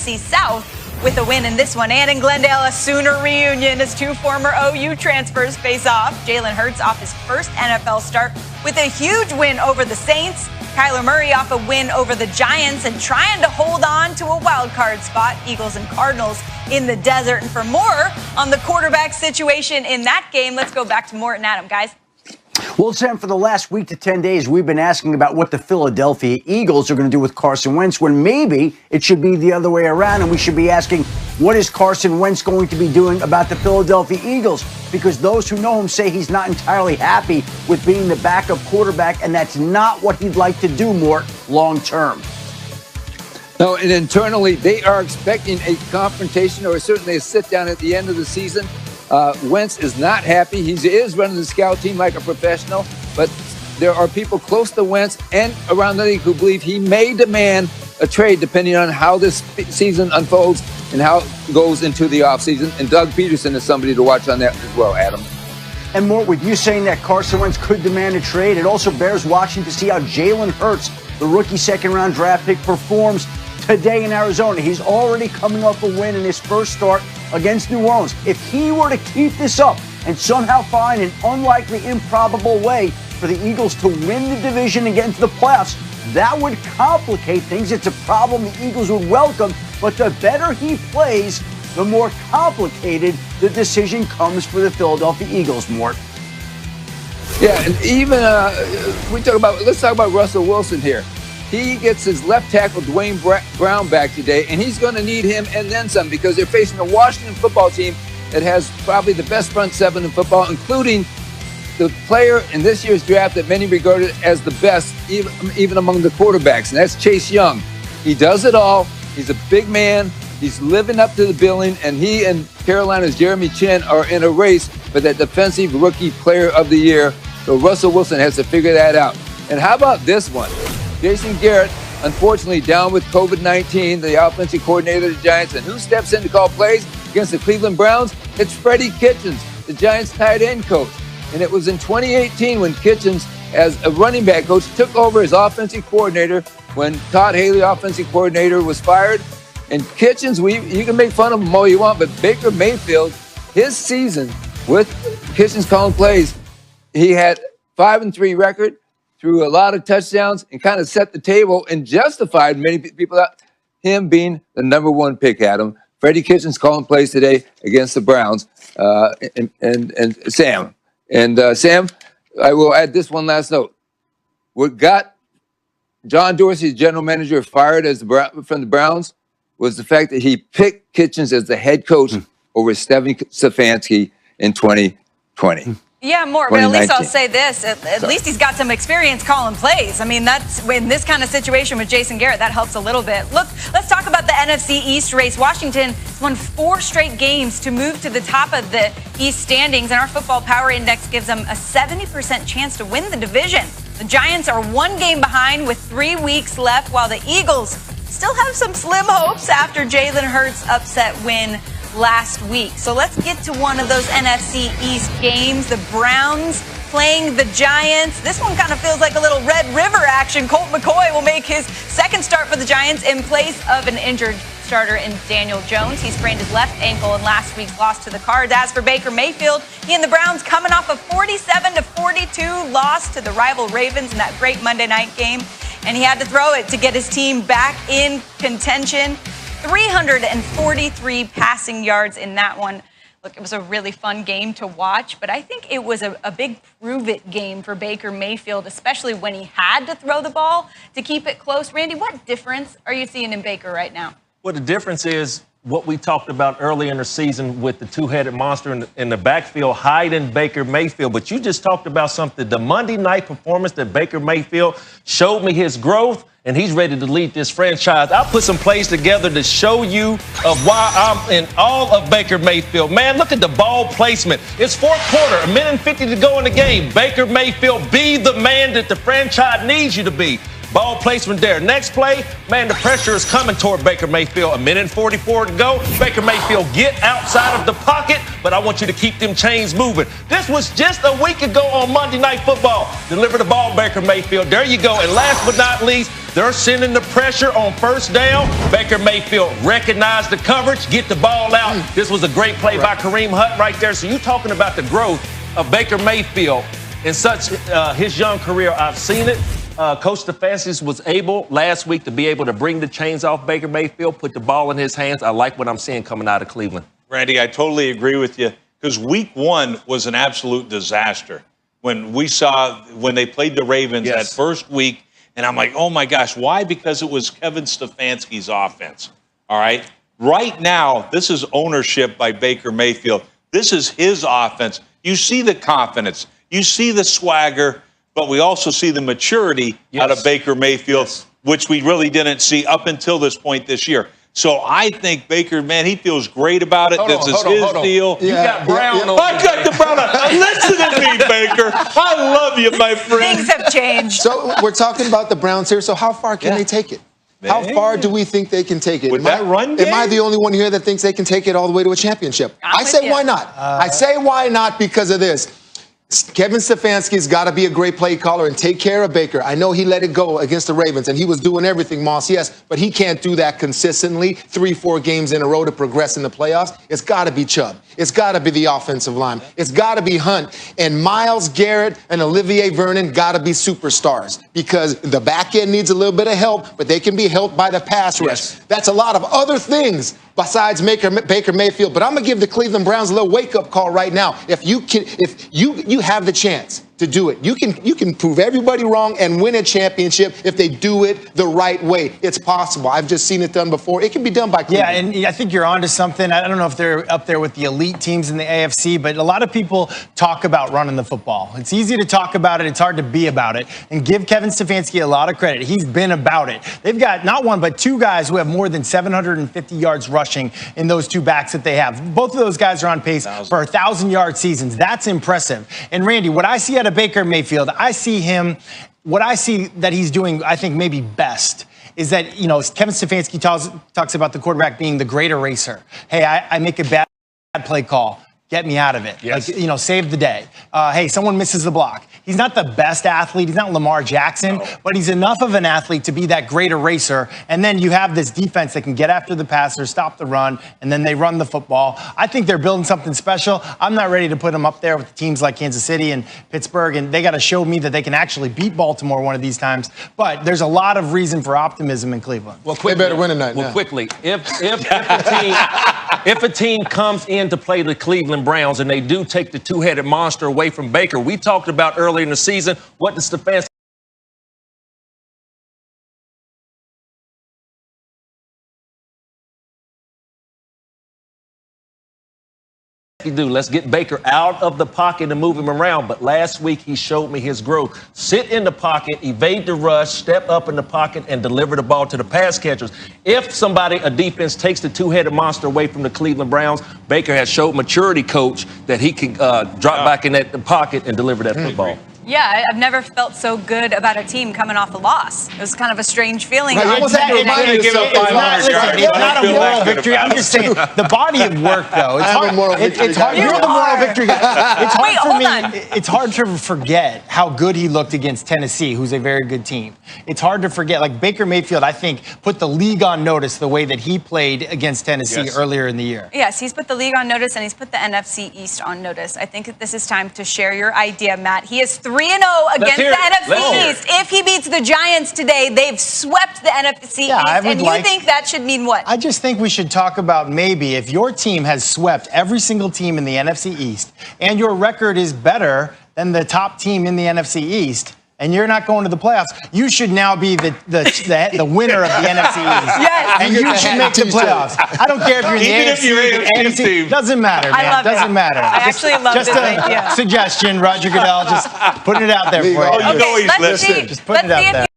NFC South with a win in this one. And in Glendale, a Sooner reunion as two former OU transfers face off. Jalen Hurts off his first NFL start with a huge win over the Saints. Kyler Murray off a win over the Giants and trying to hold on to a wild card spot. Eagles and Cardinals in the desert. And for more on the quarterback situation in that game, let's go back to Mort and Adam, guys. Well, Sam, for the last week to 10 days, we've been asking about what the Philadelphia Eagles are going to do with Carson Wentz, when maybe it should be the other way around, and we should be asking, what is Carson Wentz going to be doing about the Philadelphia Eagles? Because those who know him say he's not entirely happy with being the backup quarterback, and that's not what he'd like to do, Mort, long term. No, and internally, they are expecting a confrontation or certainly a sit-down at the end of the season. Wentz is not happy. He is running the scout team like a professional, but there are people close to Wentz and around the league who believe he may demand a trade depending on how this season unfolds and how it goes into the offseason. And Doug Peterson is somebody to watch on that as well, Adam. And Mort, with you saying that Carson Wentz could demand a trade, it also bears watching to see how Jalen Hurts, the rookie second-round draft pick, performs today in Arizona. He's already coming off a win in his first start against New Orleans. If he were to keep this up and somehow find an unlikely, improbable way for the Eagles to win the division and get into the playoffs, that would complicate things. It's a problem the Eagles would welcome, but the better he plays, the more complicated the decision comes for the Philadelphia Eagles, Mort. Yeah, and even let's talk about Russell Wilson here. He gets his left tackle, Dwayne Brown, back today, and he's going to need him and then some because they're facing a Washington football team that has probably the best front seven in football, including the player in this year's draft that many regarded as the best, even among the quarterbacks, and that's Chase Young. He does it all. He's a big man. He's living up to the billing, and he and Carolina's Jeremy Chin are in a race for that defensive rookie player of the year. So Russell Wilson has to figure that out. And how about this one? Jason Garrett, unfortunately, down with COVID-19, the offensive coordinator of the Giants. And who steps in to call plays against the Cleveland Browns? It's Freddie Kitchens, the Giants' tight end coach. And it was in 2018 when Kitchens, as a running back coach, took over as offensive coordinator when Todd Haley, offensive coordinator, was fired. And Kitchens, you can make fun of him all you want, but Baker Mayfield, his season with Kitchens calling plays, he had 5-3 record, threw a lot of touchdowns, and kind of set the table and justified many people out him being the number one pick, Adam. Freddie Kitchens calling plays today against the Browns. And Sam. And Sam, I will add this one last note. What got John Dorsey's general manager fired from the Browns was the fact that he picked Kitchens as the head coach over Stephen Stefanski in 2020. Yeah, more, but at least I'll say this. At least he's got some experience calling plays. I mean, that's in this kind of situation with Jason Garrett, that helps a little bit. Look, let's talk about the NFC East race. Washington won 4 straight games to move to the top of the East standings, and our Football Power Index gives them a 70% chance to win the division. The Giants are 1 game behind with 3 weeks left, while the Eagles still have some slim hopes after Jalen Hurts' upset win last week. So let's get to one of those NFC East games. The Browns playing the Giants. This one kind of feels like a little Red River action. Colt McCoy will make his second start for the Giants in place of an injured starter in Daniel Jones. He sprained his left ankle in last week's loss to the Cards. As for Baker Mayfield, he and the Browns coming off a 47-42 loss to the rival Ravens in that great Monday night game. And he had to throw it to get his team back in contention. 343 passing yards in that one. Look, it was a really fun game to watch, but I think it was a big prove-it game for Baker Mayfield, especially when he had to throw the ball to keep it close. Randy, what difference are you seeing in Baker right now? Well, the difference is what we talked about earlier in the season with the two-headed monster in the backfield hiding Baker Mayfield. But you just talked about something. The Monday night performance that Baker Mayfield showed me his growth, and he's ready to lead this franchise. I'll put some plays together to show you of why I'm in all of Baker Mayfield. Man, look at the ball placement. It's fourth quarter, 1:50 to go in the game. Baker Mayfield, be the man that the franchise needs you to be. Ball placement there. Next play, man, the pressure is coming toward Baker Mayfield. 1:44 to go. Baker Mayfield get outside of the pocket, but I want you to keep them chains moving. This was just a week ago on Monday Night Football. Deliver the ball, Baker Mayfield. There you go. And last but not least, they're sending the pressure on first down. Baker Mayfield recognize the coverage, get the ball out. This was a great play by Kareem Hunt right there. So you talking about the growth of Baker Mayfield in such his young career. I've seen it. Coach Stefanski was able last week to be able to bring the chains off Baker Mayfield, put the ball in his hands. I like what I'm seeing coming out of Cleveland. Randy, I totally agree with you because week one was an absolute disaster. When they played the Ravens that first week, and I'm like, oh my gosh, why? Because it was Kevin Stefanski's offense. All right. Right now, this is ownership by Baker Mayfield. This is his offense. You see the confidence, you see the swagger, but we also see the maturity out of Baker Mayfield, which we really didn't see up until this point this year. So I think Baker, man, he feels great about it. This is his deal. You got Brown on. I got the Brown on. Listen to me, Baker. I love you, my friend. Things have changed. So we're talking about the Browns here. So how far can they take it? How far do we think they can take it? With that run game? Am I the only one here that thinks they can take it all the way to a championship? I say why not? I say why not because of this. Kevin Stefanski's got to be a great play caller and take care of Baker. I know he let it go against the Ravens, and he was doing everything, Moss, yes, but he can't do that consistently 3-4 games in a row to progress in the playoffs. It's got to be Chubb. It's got to be the offensive line. It's got to be Hunt. And Myles Garrett and Olivier Vernon got to be superstars because the back end needs a little bit of help, but they can be helped by the pass rush. That's a lot of other things besides Baker Mayfield. But I'm going to give the Cleveland Browns a little wake-up call right now. If you have the chance to do it, you can prove everybody wrong and win a championship if they do it the right way. It's possible. I've just seen it done before. It can be done by Cleveland. Yeah, and I think you're onto something. I don't know if they're up there with the elite teams in the AFC, but a lot of people talk about running the football. It's easy to talk about it. It's hard to be about it. And give Kevin Stefanski a lot of credit. He's been about it. They've got not one, but two guys who have more than 750 yards rushing in those two backs that they have. Both of those guys are on pace for 1,000-yard seasons. That's impressive. And Randy, what I see out of Baker Mayfield, what I see that he's doing, I think maybe best is that, Kevin Stefanski talks about the quarterback being the great eraser. Hey, I make a bad play call. Get me out of it. Yes. Save the day. Hey, someone misses the block. He's not the best athlete. He's not Lamar Jackson, but he's enough of an athlete to be that great eraser. And then you have this defense that can get after the passer, stop the run, and then they run the football. I think they're building something special. I'm not ready to put them up there with teams like Kansas City and Pittsburgh, and they got to show me that they can actually beat Baltimore one of these times. But there's a lot of reason for optimism in Cleveland. Well, they better win tonight. Well, quickly, if a team comes in to play the Cleveland Browns and they do take the two-headed monster away from Baker, we talked about earlier in the season, what does Stefanski do? Let's get Baker out of the pocket and move him around. But last week, he showed me his growth. Sit in the pocket, evade the rush, step up in the pocket, and deliver the ball to the pass catchers. If a defense takes the two-headed monster away from the Cleveland Browns, Baker has showed maturity, coach, that he can drop back in that pocket and deliver that football. Yeah, I've never felt so good about a team coming off a loss. It was kind of a strange feeling. Right, It's not a moral victory. I'm just saying the body of work, though. It's hard. It's hard. You're the moral victory guy. It's hard for me. It's hard to forget how good he looked against Tennessee, who's a very good team. It's hard to forget. Like Baker Mayfield, I think, put the league on notice the way that he played against Tennessee earlier in the year. Yes, he's put the league on notice, and he's put the NFC East on notice. I think this is time to share your idea, Matt. He is 3-0 against the NFC East. If he beats the Giants today, they've swept the NFC East. And you think that should mean what? I just think we should talk about maybe if your team has swept every single team in the NFC East and your record is better than the top team in the NFC East, and you're not going to the playoffs, you should now be the winner of the NFC East. Yes. And you should make the playoffs. I don't care if you're in the AFC, the NFC. Doesn't matter, man. I love doesn't matter. I actually love just this a idea. Suggestion, Roger Goodell, just putting it out there for you. You know he's listening. Just putting it out there.